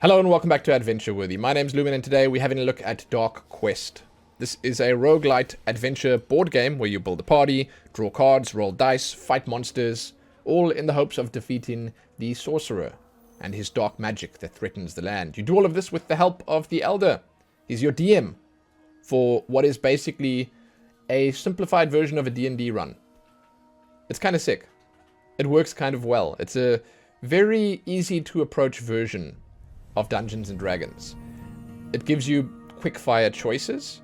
Hello and welcome back to Adventure Worthy. My name's Lumin and today we're having a look at Dark Quest. This is a roguelite adventure board game where you build a party, draw cards, roll dice, fight monsters, all in the hopes of defeating the sorcerer and his dark magic that threatens the land. You do all of this with the help of the Elder. He's your DM for what is basically a simplified version of a D&D run. It's kind of sick. It works kind of well. It's a very easy to approach version of Dungeons and Dragons. It gives you quick fire choices.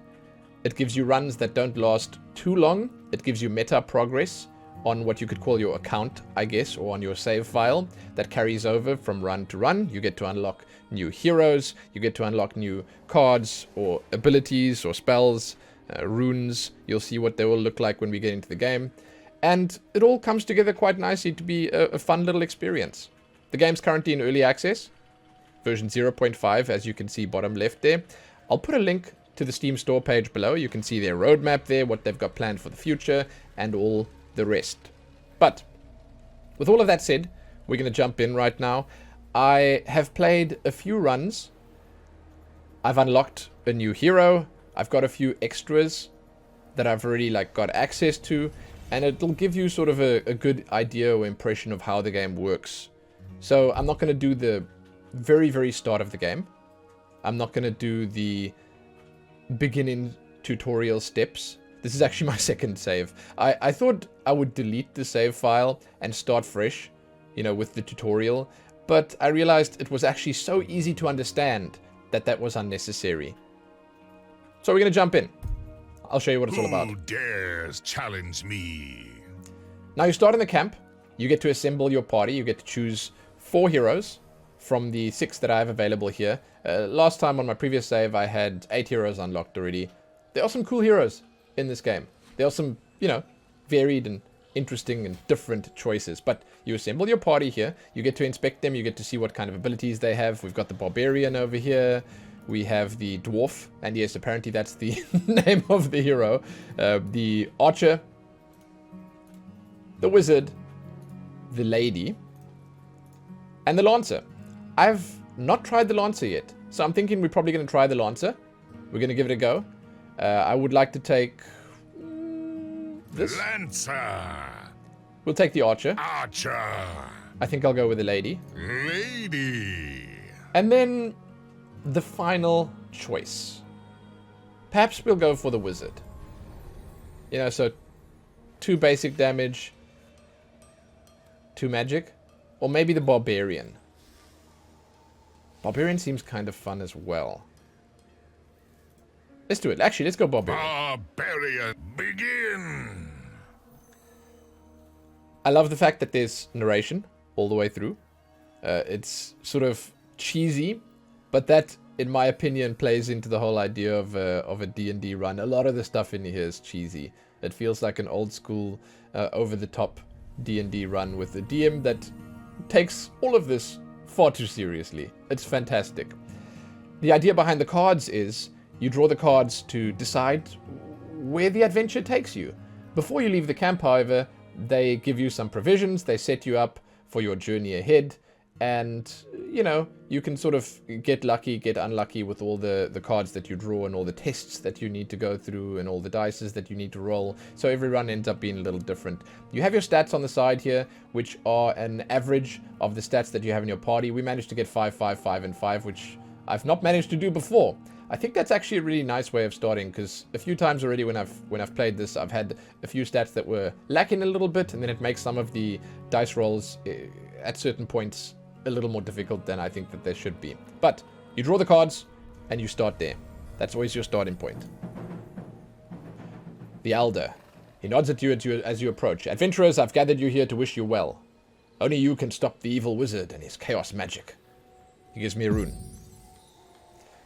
It gives you runs that don't last too long. It gives you meta progress on what you could call your account, I guess, or on your save file that carries over from run to run. You get to unlock new heroes. You get to unlock new cards or abilities or spells, runes. You'll see what they will look like when we get into the game. And it all comes together quite nicely to be a fun little experience. The game's currently in early access. Version 0.5, as you can see bottom left there. I'll put a link to the Steam store page below. You can see their roadmap there, what they've got planned for the future, and all the rest. But with all of that said, we're going to jump in right now. I have played a few runs. I've unlocked a new hero. I've got a few extras that I've already got access to, and it'll give you sort of a good idea or impression of how the game works. So I'm not going to do the very start of the game. I'm not going to do the beginning tutorial steps. This is actually my second save. I thought I would delete the save file and start fresh, with the tutorial, but I realized it was actually so easy to understand that was unnecessary. So we're going to jump in. I'll show you what it's all about. Who dares challenge me? Now you start in the camp. You get to assemble your party. You get to choose 4 heroes from the 6 that I have available here. Last time on my previous save, I had 8 heroes unlocked already. There are some cool heroes in this game. There are some, varied and interesting and different choices. But you assemble your party here. You get to inspect them. You get to see what kind of abilities they have. We've got the barbarian over here. We have the dwarf. And yes, apparently that's the name of the hero. The archer. The wizard. The lady. And the lancer. I've not tried the Lancer yet, so I'm thinking we're probably going to try the Lancer. We're going to give it a go. I would like to take this. Lancer. We'll take the Archer. Archer. I think I'll go with the Lady. Lady. And then the final choice. Perhaps we'll go for the Wizard. So 2 basic damage, 2 magic, or maybe the Barbarian. Barbarian seems kind of fun as well. Let's do it. Actually, let's go Barbarian. Barbarian, begin. I love the fact that there's narration all the way through. It's sort of cheesy, but that, in my opinion, plays into the whole idea of a D&D run. A lot of the stuff in here is cheesy. It feels like an old school, over-the-top D&D run with a DM that takes all of this far too seriously. It's fantastic. The idea behind the cards is you draw the cards to decide where the adventure takes you. Before you leave the camp, however, they give you some provisions. They set you up for your journey ahead. And, you can sort of get lucky, get unlucky with all the cards that you draw and all the tests that you need to go through and all the dices that you need to roll. So every run ends up being a little different. You have your stats on the side here, which are an average of the stats that you have in your party. We managed to get 5, 5, 5, and 5, which I've not managed to do before. I think that's actually a really nice way of starting, because a few times already when I've played this, I've had a few stats that were lacking a little bit, and then it makes some of the dice rolls at certain points a little more difficult than I think that they should be. But you draw the cards and you start there. That's always your starting point. The Elder. He nods at you as you approach. Adventurers, I've gathered you here to wish you well. Only you can stop the evil wizard and his chaos magic. He gives me a rune.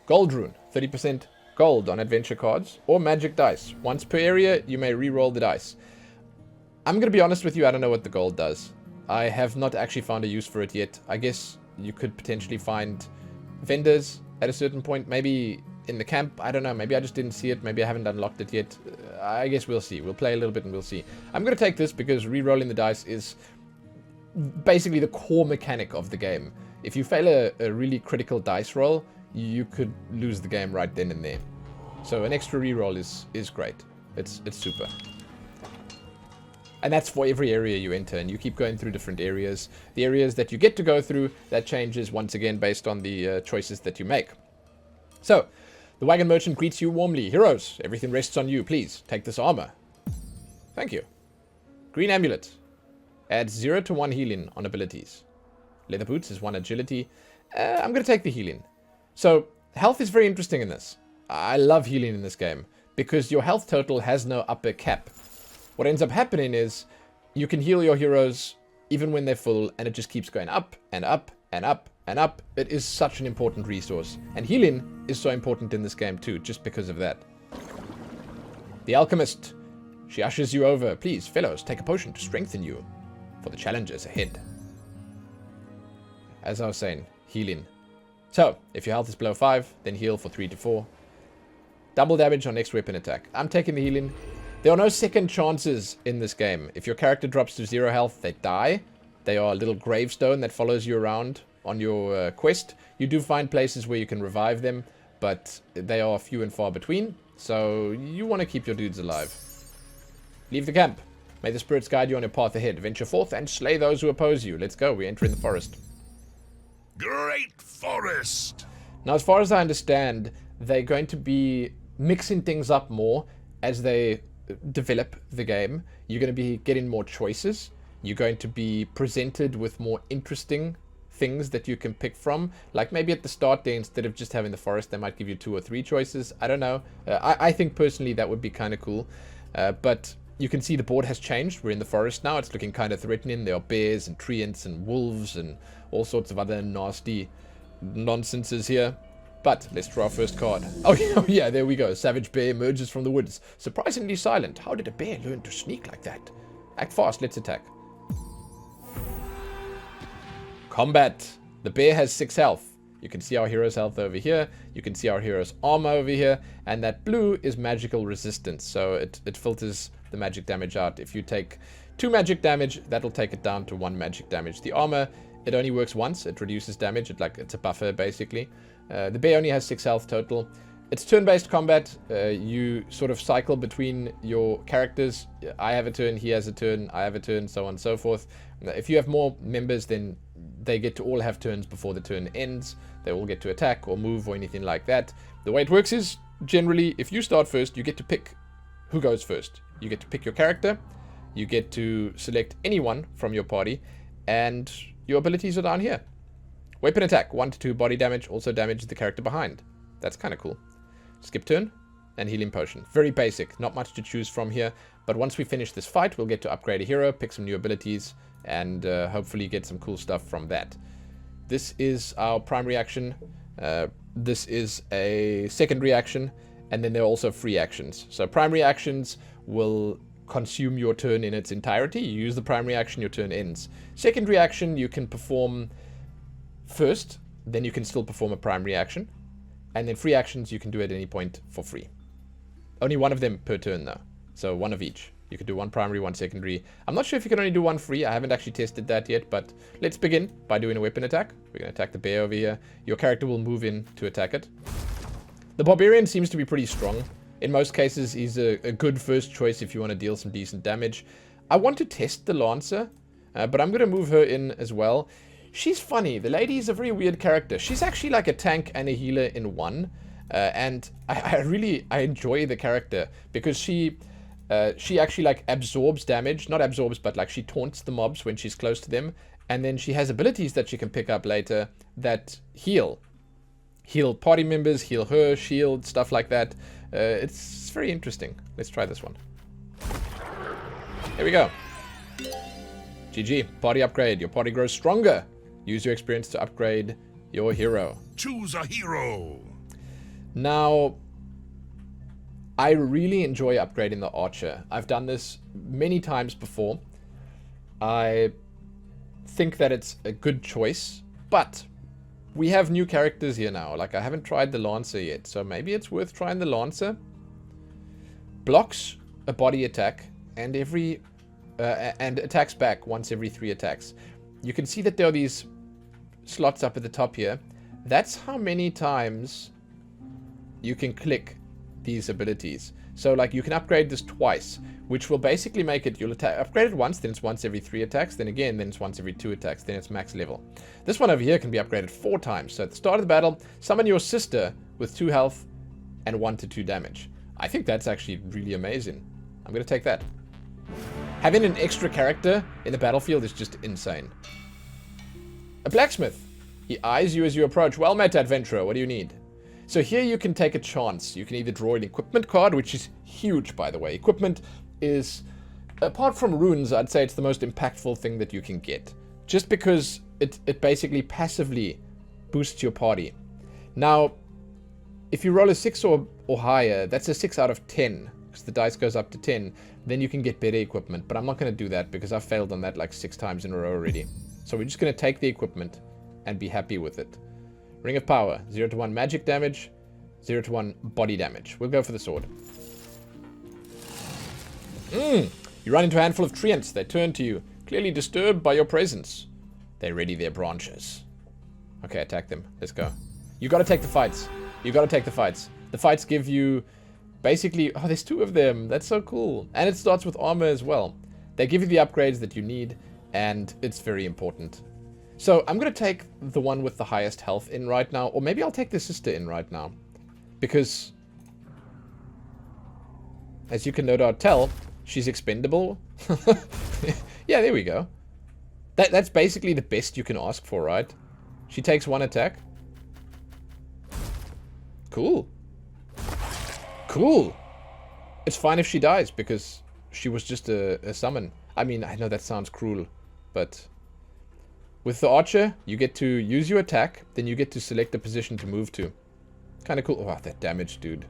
Gold rune. 30% gold on adventure cards or magic dice. Once per area, you may re-roll the dice. I'm going to be honest with you, I don't know what the gold does. I have not actually found a use for it yet. I guess you could potentially find vendors at a certain point. Maybe in the camp. I don't know. Maybe I just didn't see it. Maybe I haven't unlocked it yet. I guess we'll see. We'll play a little bit and we'll see. I'm going to take this because re-rolling the dice is basically the core mechanic of the game. If you fail a really critical dice roll, you could lose the game right then and there. So an extra reroll is great. It's super. And that's for every area you enter, and you keep going through different areas. The areas that you get to go through, that changes once again based on the choices that you make. So, the wagon merchant greets you warmly. Heroes, everything rests on you. Please, take this armor. Thank you. Green amulet. Adds 0 to 1 healing on abilities. Leather boots is 1 agility. I'm going to take the healing. So, health is very interesting in this. I love healing in this game, because your health total has no upper cap. What ends up happening is, you can heal your heroes even when they're full, and it just keeps going up, and up, and up, and up. It is such an important resource. And healing is so important in this game too, just because of that. The Alchemist. She ushers you over. Please, fellows, take a potion to strengthen you for the challenges ahead. As I was saying, healing. So, if your health is below 5, then heal for 3 to 4. Double damage on next weapon attack. I'm taking the healing. There are no second chances in this game. If your character drops to 0 health, they die. They are a little gravestone that follows you around on your quest. You do find places where you can revive them, but they are few and far between. So, you want to keep your dudes alive. Leave the camp. May the spirits guide you on your path ahead. Venture forth and slay those who oppose you. Let's go. We're entering the forest. Great forest! Now, as far as I understand, they're going to be mixing things up more as they develop the game. You're going to be getting more choices. You're going to be presented with more interesting things that you can pick from. Like maybe at the start there, instead of just having the forest, they might give you 2 or 3 choices. I don't know. I think personally that would be kind of cool. But you can see the board has changed. We're in the forest now. It's looking kind of threatening. There are bears and treants and wolves and all sorts of other nasty nonsenses here. But let's draw our first card. Oh yeah, there we go. Savage bear emerges from the woods. Surprisingly silent. How did a bear learn to sneak like that? Act fast. Let's attack. Combat. The bear has 6 health. You can see our hero's health over here. You can see our hero's armor over here. And that blue is magical resistance. So it filters the magic damage out. If you take 2 magic damage, that'll take it down to 1 magic damage. The armor, it only works once. It reduces damage. It's a buffer, basically. The bear only has 6 health total. It's turn-based combat. You sort of cycle between your characters. I have a turn, he has a turn, I have a turn, so on and so forth. If you have more members, then they get to all have turns before the turn ends. They all get to attack or move or anything like that. The way it works is, generally, if you start first, you get to pick who goes first. You get to pick your character. You get to select anyone from your party. And your abilities are down here. Weapon attack, 1 to 2 body damage, also damages the character behind. That's kind of cool. Skip turn, and healing potion. Very basic, not much to choose from here. But once we finish this fight, we'll get to upgrade a hero, pick some new abilities, and hopefully get some cool stuff from that. This is our primary action. This is a secondary action, and then there are also free actions. So primary actions will consume your turn in its entirety. You use the primary action, your turn ends. Secondary action, you can perform first, then you can still perform a primary action. And then free actions, you can do at any point for free. Only 1 of them per turn, though. So 1 of each. You can do 1 primary, 1 secondary. I'm not sure if you can only do 1 free. I haven't actually tested that yet, but let's begin by doing a weapon attack. We're going to attack the bear over here. Your character will move in to attack it. The barbarian seems to be pretty strong. In most cases, he's a good first choice if you want to deal some decent damage. I want to test the lancer, but I'm going to move her in as well. She's funny. The lady is a very weird character. She's actually like a tank and a healer in one. And I enjoy the character because she actually like absorbs damage. Not absorbs, but like she taunts the mobs when she's close to them. And then she has abilities that she can pick up later that heal. Heal party members, heal her, shield, stuff like that. It's very interesting. Let's try this one. Here we go. GG. Party upgrade. Your party grows stronger. Use your experience to upgrade your hero. Choose a hero. Now, I really enjoy upgrading the archer. I've done this many times before. I think that it's a good choice, but we have new characters here now. Like, I haven't tried the lancer yet, so maybe it's worth trying the lancer. Blocks a body attack and attacks back once every 3 attacks. You can see that there are these slots up at the top here, that's how many times you can click these abilities. So like you can upgrade this twice, which will basically make it, you'll upgrade it once, then it's once every 3 attacks, then again, then it's once every 2 attacks, then it's max level. This one over here can be upgraded 4 times. So at the start of the battle, summon your sister with 2 health and 1 to 2 damage. I think that's actually really amazing. I'm going to take that. Having an extra character in the battlefield is just insane. A blacksmith. He eyes you as you approach. Well met, adventurer. What do you need? So here you can take a chance. You can either draw an equipment card, which is huge, by the way. Equipment is, apart from runes, I'd say it's the most impactful thing that you can get. Just because it basically passively boosts your party. Now, if you roll a 6 or higher, that's a 6 out of 10. Because the dice goes up to 10. Then you can get better equipment. But I'm not going to do that because I've failed on that like 6 times in a row already. So we're just going to take the equipment and be happy with it. Ring of Power, 0 to 1 magic damage, 0 to 1 body damage. We'll go for the sword. You run into a handful of treants. They turn to you, clearly disturbed by your presence. They ready their branches. Okay, attack them. Let's go. You gotta take the fights. You gotta take the fights. The fights give you, basically, oh, there's 2 of them. That's so cool. And it starts with armor as well. They give you the upgrades that you need, and it's very important. So I'm going to take the one with the highest health in right now. Or maybe I'll take the sister in right now. Because, as you can no doubt tell, she's expendable. Yeah, there we go. That's basically the best you can ask for, right? She takes 1 attack. Cool. Cool. It's fine if she dies, because she was just a summon. I mean, I know that sounds cruel, but... with the archer, you get to use your attack, then you get to select a position to move to. Kind of cool. Oh, that damage, dude.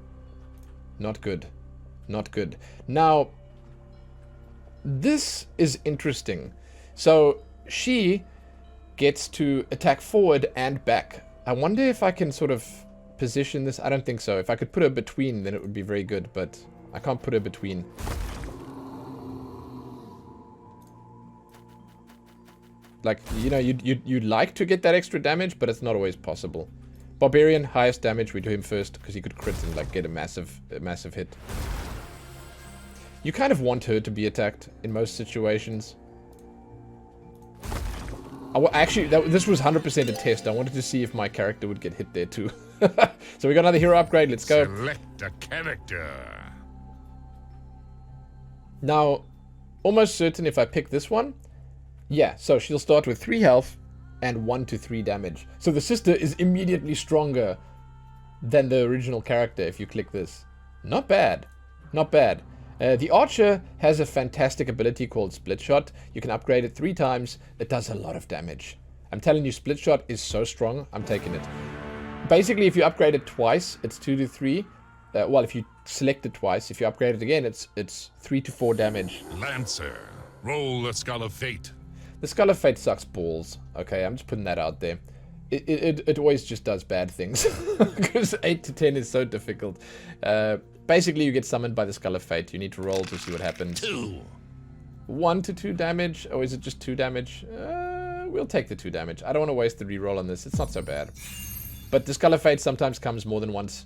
Not good. Not good. Now, this is interesting. So, she gets to attack forward and back. I wonder if I can sort of position this. I don't think so. If I could put her between, then it would be very good, but I can't put her between. Like, you know, you'd like to get that extra damage, but it's not always possible. Barbarian, highest damage. We do him first, because he could crit and, like, get a massive hit. You kind of want her to be attacked in most situations. Actually, this was 100% a test. I wanted to see if my character would get hit there, too. So we got another hero upgrade. Let's go. Select a character. Now, almost certain if I pick this one... yeah, so she'll start with 3 health and 1 to 3 damage. So the sister is immediately stronger than the original character if you click this. Not bad. Not bad. The archer has a fantastic ability called Split Shot. You can upgrade it 3 times. It does a lot of damage. I'm telling you, Split Shot is so strong. I'm taking it. Basically, if you upgrade it twice, it's 2 to 3. Well, if you select it twice, if you upgrade it again, it's 3 to 4 damage. Lancer, roll the Skull of Fate. The Skull of Fate sucks balls. Okay, I'm just putting that out there. It always just does bad things. Because 8 to 10 is so difficult. Basically, you get summoned by the Skull of Fate. You need to roll to see what happens. 2. 1 to 2 damage? Or is it just 2 damage? We'll take the 2 damage. I don't want to waste the reroll on this. It's not so bad. But the Skull of Fate sometimes comes more than once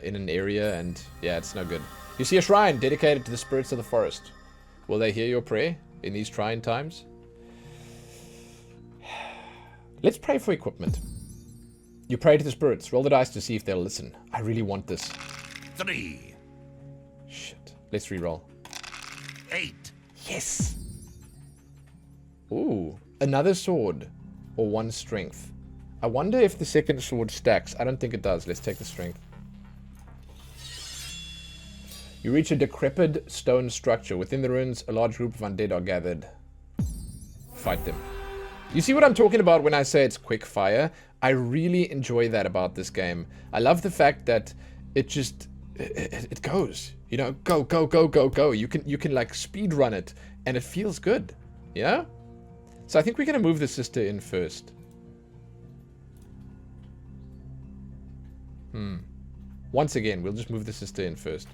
in an area. And yeah, it's no good. You see a shrine dedicated to the spirits of the forest. Will they hear your prayer in these trying times? Let's pray for equipment. You pray to the spirits. Roll the dice to see if they'll listen. I really want this. 3. Shit. Let's reroll. 8. Yes! Ooh. Another sword. Or 1 strength. I wonder if the second sword stacks. I don't think it does. Let's take the strength. You reach a decrepit stone structure. Within the ruins, a large group of undead are gathered. Fight them. You see what I'm talking about when I say it's quick fire? I really enjoy that about this game. I love the fact that it just... it goes. You know, go, go, go, go, go. You can like speed run it, and it feels good. Yeah? So I think we're going to move the sister in first. Once again, we'll just move the sister in first.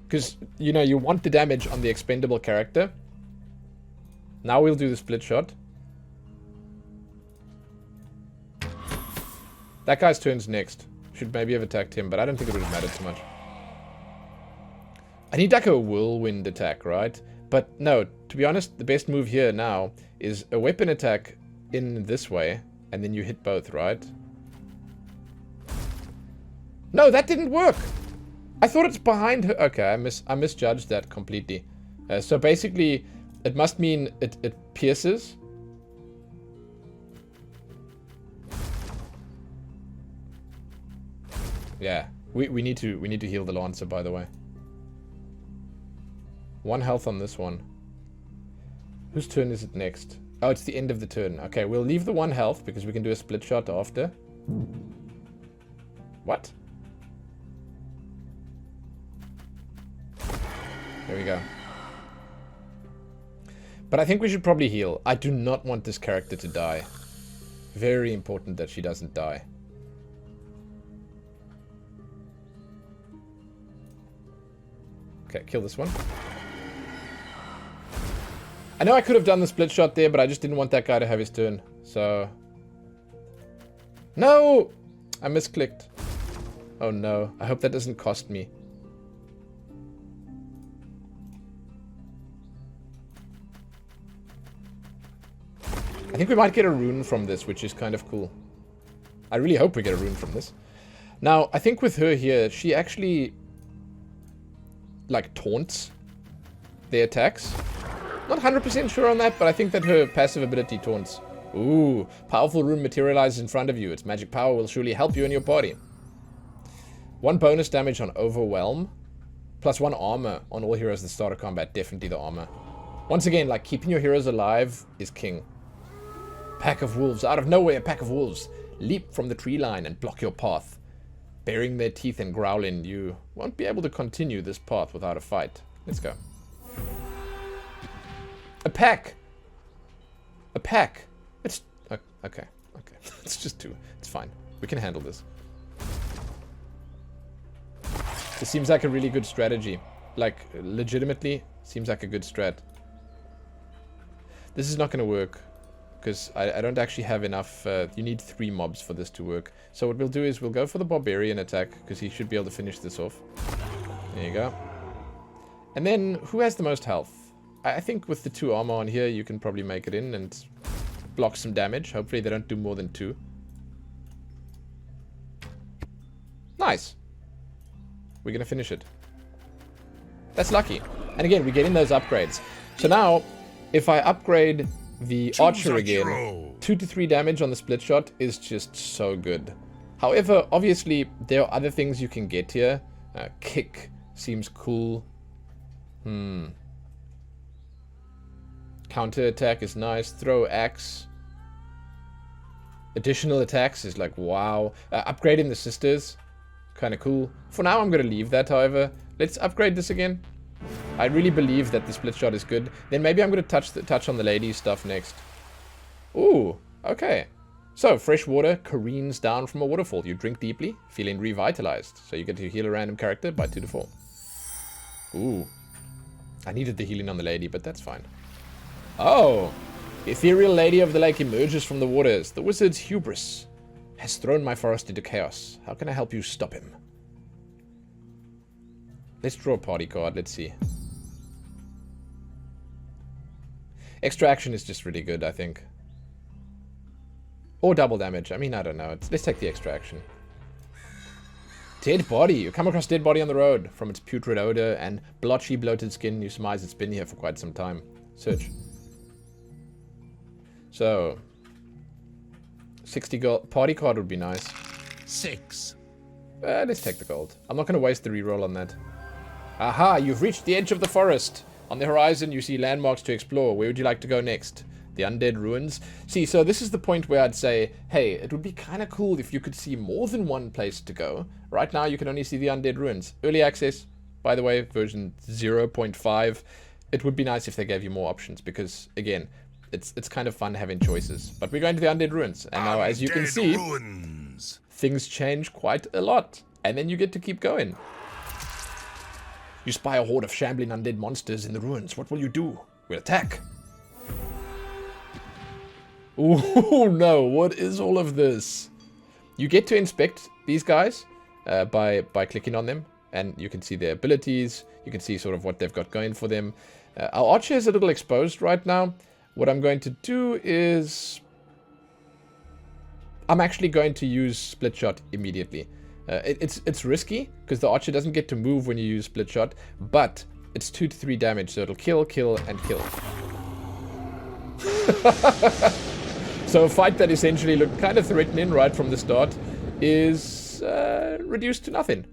Because, you know, you want the damage on the expendable character. Now we'll do the split shot. That guy's turn's next. Should maybe have attacked him, but I don't think it would have mattered too much. I need like a whirlwind attack, right? But no, to be honest, the best move here now is a weapon attack in this way, and then you hit both, right? No, that didn't work! I thought it's behind her. Okay, I misjudged that completely. So basically, it must mean it pierces. Yeah, we need to heal the Lancer, by the way. 1 health on this one. Whose turn is it next? Oh, it's the end of the turn. Okay, we'll leave the 1 health because we can do a split shot after. What? There we go. But I think we should probably heal. I do not want this character to die. Very important that she doesn't die. Okay, kill this one. I know I could have done the split shot there, but I just didn't want that guy to have his turn. So... No! I misclicked. Oh no. I hope that doesn't cost me. I think we might get a rune from this, which is kind of cool. I really hope we get a rune from this. Now, I think with her here, she actually... like, taunts their attacks. Not 100% sure on that, but I think that her passive ability taunts. Ooh, powerful rune materializes in front of you. Its magic power will surely help you and your party. 1 bonus damage on Overwhelm. Plus 1 armor on all heroes at the start of combat. Definitely the armor. Once again, like, keeping your heroes alive is king. Pack of wolves. Out of nowhere, a pack of wolves leap from the tree line and block your path. Baring their teeth and growling, you won't be able to continue this path without a fight. Let's go. A pack! A pack! It's... okay. It's just 2. It's fine. We can handle this. This seems like a really good strategy. Like, legitimately, seems like a good strat. This is not going to work. Because I don't actually have enough... you need 3 mobs for this to work. So what we'll do is we'll go for the Barbarian attack. Because he should be able to finish this off. There you go. And then, who has the most health? I think with the 2 armor on here, you can probably make it in and block some damage. Hopefully they don't do more than 2. Nice. We're going to finish it. That's lucky. And again, we're getting those upgrades. So now, if I upgrade the archer again, 2 to 3 damage on the split shot is just so good. However, obviously, there are other things you can get here. Kick seems cool. Counter attack is nice. Throw axe. Additional attacks is like, wow. Upgrading the sisters, kind of cool. For now, I'm going to leave that, however. Let's upgrade this again. I really believe that the split shot is good. Then maybe I'm going to touch on the ladies stuff next. Ooh, okay. So, fresh water careens down from a waterfall. You drink deeply, feeling revitalized. So you get to heal a random character by 2 to 4. Ooh. I needed the healing on the lady, but that's fine. Oh! The ethereal lady of the lake emerges from the waters. The wizard's hubris has thrown my forest into chaos. How can I help you stop him? Let's draw a party card. Let's see. Extra action is just really good, I think. Or double damage. I mean, I don't know. Let's take the extra action. Dead body. You come across dead body on the road. From its putrid odor and blotchy, bloated skin, you surmise it's been here for quite some time. Search. So, 60 gold. Party card would be nice. 6. Let's take the gold. I'm not going to waste the reroll on that. Aha, you've reached the edge of the forest. On the horizon, you see landmarks to explore. Where would you like to go next? The undead ruins? See, so this is the point where I'd say, hey, it would be kind of cool if you could see more than one place to go. Right now, you can only see the undead ruins. Early access, by the way, version 0.5. It would be nice if they gave you more options because, again, it's kind of fun having choices. But we're going to the undead ruins. And now, as you can see, things change quite a lot. And then you get to keep going. You spy a horde of shambling undead monsters in the ruins. What will you do? We'll attack. Ooh, no. What is all of this? You get to inspect these guys by clicking on them, and you can see their abilities. You can see sort of what they've got going for them. Our archer is a little exposed right now. What I'm going to do is I'm actually going to use split shot immediately. It's risky because the archer doesn't get to move when you use split shot, but it's 2 to 3 damage, so it'll kill, and kill. So a fight that essentially looked kind of threatening right from the start is reduced to nothing.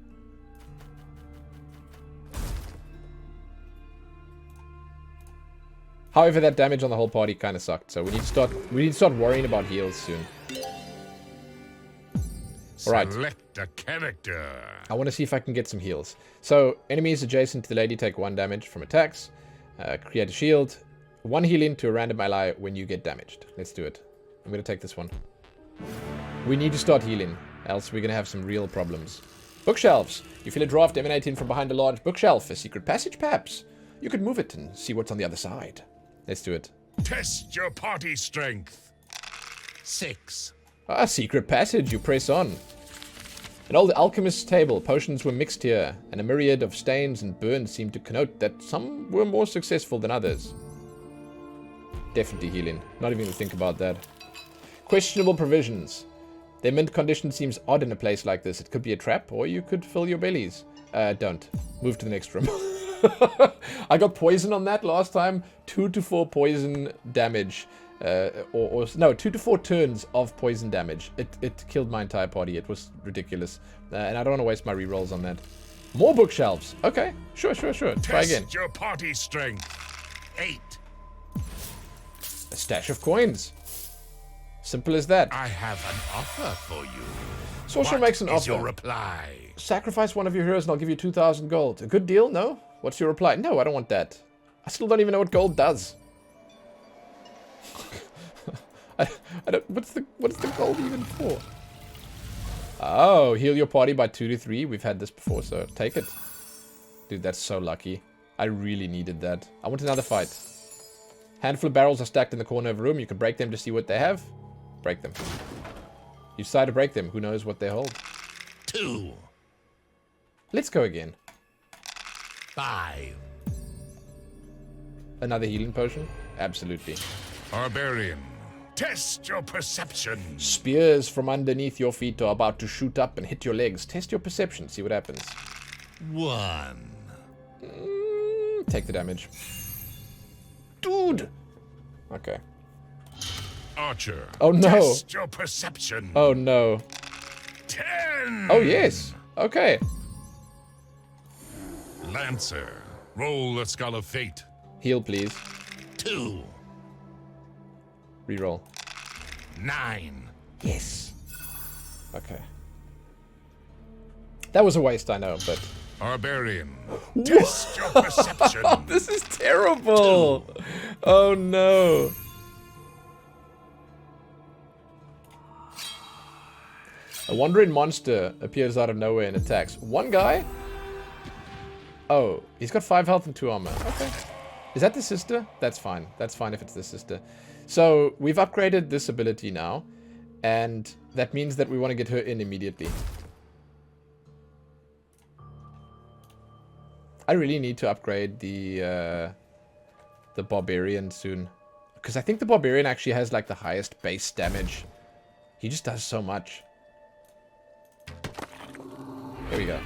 However, that damage on the whole party kind of sucked, so we need to start worrying about heals soon. Alright. Select a character. I want to see if I can get some heals. So, enemies adjacent to the lady take 1 damage from attacks. Create a shield. 1 healing to a random ally when you get damaged. Let's do it. I'm going to take this one. We need to start healing, else we're going to have some real problems. Bookshelves. You feel a draft emanating from behind a large bookshelf. A secret passage, perhaps. You could move it and see what's on the other side. Let's do it. Test your party strength. 6. Ah, secret passage. You press on. An old alchemist's table. Potions were mixed here, and a myriad of stains and burns seemed to connote that some were more successful than others. Definitely healing. Not even going to think about that. Questionable provisions. Their mint condition seems odd in a place like this. It could be a trap, or you could fill your bellies. Don't. Move to the next room. I got poison on that last time. 2 to 4 poison damage. No, 2 to 4 turns of poison damage. It killed my entire party. It was ridiculous. And I don't want to waste my rerolls on that. More bookshelves. Okay. Sure. Try again. Test your party strength. 8. A stash of coins. Simple as that. I have an offer for you. Sorcerer makes an What is offer. your reply? Sacrifice one of your heroes and I'll give you 2,000 gold. A good deal? No? What's your reply? No, I don't want that. I still don't even know what gold does. I don't, what's the gold even for? Oh, heal your party by 2 to 3. We've had this before, so take it. Dude, that's so lucky. I really needed that. I want another fight. Handful of barrels are stacked in the corner of a room. You can break them to see what they have. Break them. You decide to break them. Who knows what they hold? 2. Let's go again. 5. Another healing potion? Absolutely. Barbarian. Test your perception. Spears from underneath your feet are about to shoot up and hit your legs. Test your perception. See what happens. 1. Take the damage. Dude! Okay. Archer. Oh no. Test your perception. Oh no. 10. Oh yes. Okay. Lancer. Roll a skull of fate. Heal, please. 2. Reroll. 9. Yes. Okay. That was a waste, I know, but... Barbarian. Test your perception. This is terrible! 2. Oh no. A wandering monster appears out of nowhere and attacks. One guy? Oh, he's got 5 health and 2 armor. Okay. Is that the sister? That's fine. That's fine if it's the sister. So, we've upgraded this ability now. And that means that we want to get her in immediately. I really need to upgrade the Barbarian soon. Because I think the Barbarian actually has like the highest base damage. He just does so much. Here we go.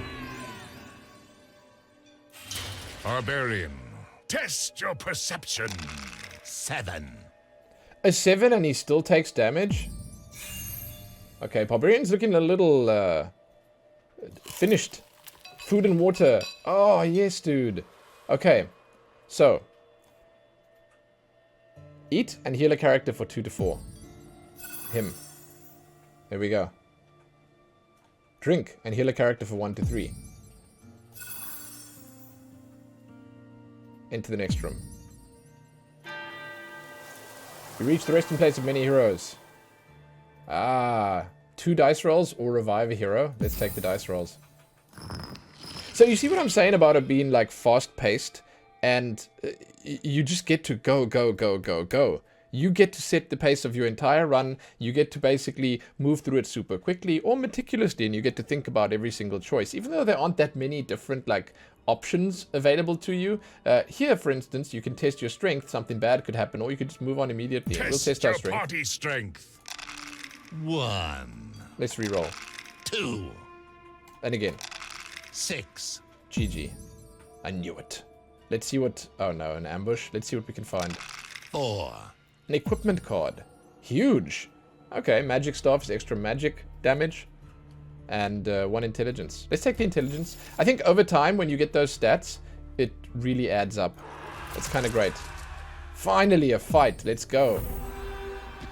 Barbarian. Test your perception. 7. A 7 and he still takes damage? Okay, Barbarian's looking a little finished. Food and water. Oh, yes, dude. Okay, so. Eat and heal a character for 2 to 4. Him. There we go. Drink and heal a character for 1 to 3. Into the next room. You reach the resting place of many heroes. Ah, 2 dice rolls or revive a hero. Let's take the dice rolls. So you see what I'm saying about it being like fast paced and you just get to go. You get to set the pace of your entire run. You get to basically move through it super quickly or meticulously, and you get to think about every single choice, even though there aren't that many different like options available to you. Here, for instance, you can test your strength. Something bad could happen, or you could just move on immediately. We'll test our strength. Party strength. 1. Let's re-roll. 2. And again. 6. GG. I knew it. Let's see what... Oh no, an ambush. Let's see what we can find. 4. An equipment card. Huge. Okay, magic staff is extra magic damage. And 1 intelligence. Let's take the intelligence. I think over time, when you get those stats, it really adds up. It's kind of great. Finally, a fight. Let's go.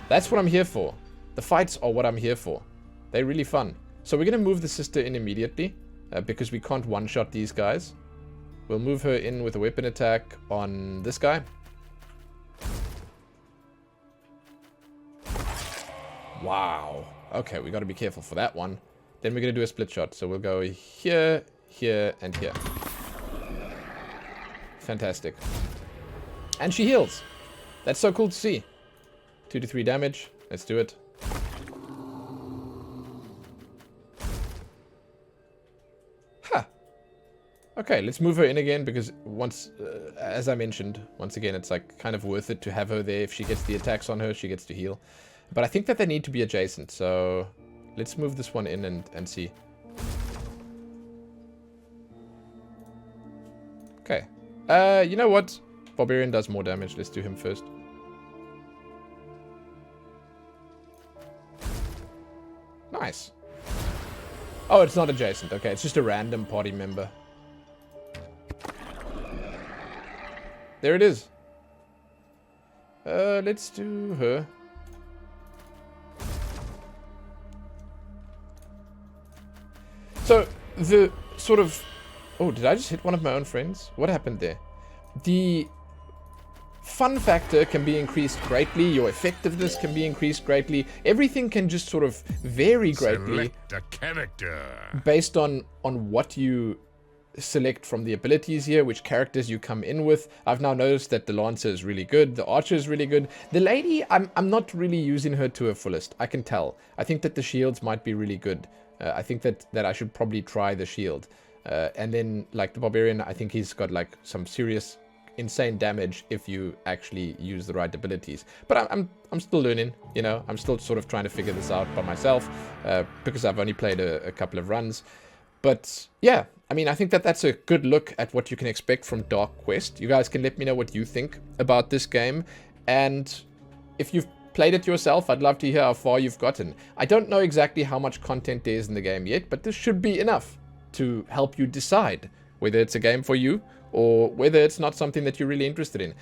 That's what I'm here for. The fights are what I'm here for. They're really fun. So we're going to move the sister in immediately. Because we can't one-shot these guys. We'll move her in with a weapon attack on this guy. Wow. Okay, we got to be careful for that one. Then we're going to do a split shot. So we'll go here, here, and here. Fantastic. And she heals. That's so cool to see. 2 to 3 damage. Let's do it. Huh. Okay, let's move her in again because once, as I mentioned, once again, it's like kind of worth it to have her there. If she gets the attacks on her, she gets to heal. But I think that they need to be adjacent, so let's move this one in and see. Okay. You know what? Barbarian does more damage. Let's do him first. Nice. Oh, it's not adjacent. Okay, it's just a random party member. There it is. Let's do her. So, the sort of... Oh, did I just hit one of my own friends? What happened there? The fun factor can be increased greatly. Your effectiveness can be increased greatly. Everything can just sort of vary greatly. Select a character. Based on what you select from the abilities here, which characters you come in with. I've now noticed that the Lancer is really good. The Archer is really good. The Lady, I'm not really using her to her fullest. I can tell. I think that the shields might be really good. I think that I should probably try the shield. And then, like, the Barbarian, I think he's got, like, some serious, insane damage if you actually use the right abilities. But I'm still learning, you know. I'm still sort of trying to figure this out by myself because I've only played a couple of runs. But, yeah, I mean, I think that that's a good look at what you can expect from Dark Quest. You guys can let me know what you think about this game. And if you've played it yourself, I'd love to hear how far you've gotten. I don't know exactly how much content there is in the game yet, but this should be enough to help you decide whether it's a game for you or whether it's not something that you're really interested in.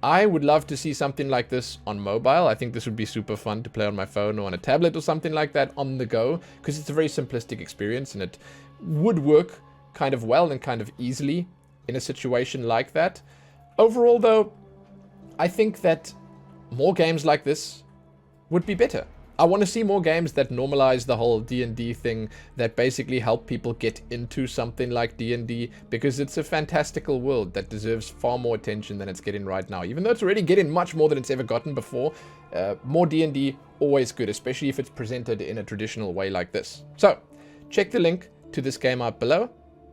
I would love to see something like this on mobile. I think this would be super fun to play on my phone or on a tablet or something like that on the go, because it's a very simplistic experience and it would work kind of well and kind of easily in a situation like that. Overall, though, I think that more games like this would be better. I want to see more games that normalize the whole D&D thing, that basically help people get into something like D&D, because it's a fantastical world that deserves far more attention than it's getting right now. Even though it's already getting much more than it's ever gotten before, more D&D, always good, especially if it's presented in a traditional way like this. So, check the link to this game out below.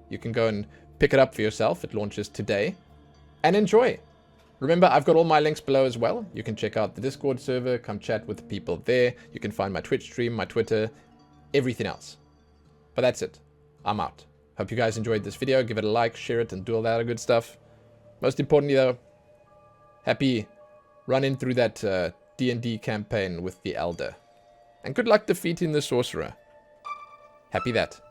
You can go and pick it up for yourself. It launches today. And enjoy! Remember, I've got all my links below as well. You can check out the Discord server, come chat with the people there. You can find my Twitch stream, my Twitter, everything else. But that's it. I'm out. Hope you guys enjoyed this video. Give it a like, share it, and do all that other good stuff. Most importantly, though, happy running through that D&D campaign with the Elder. And good luck defeating the Sorcerer. Happy that.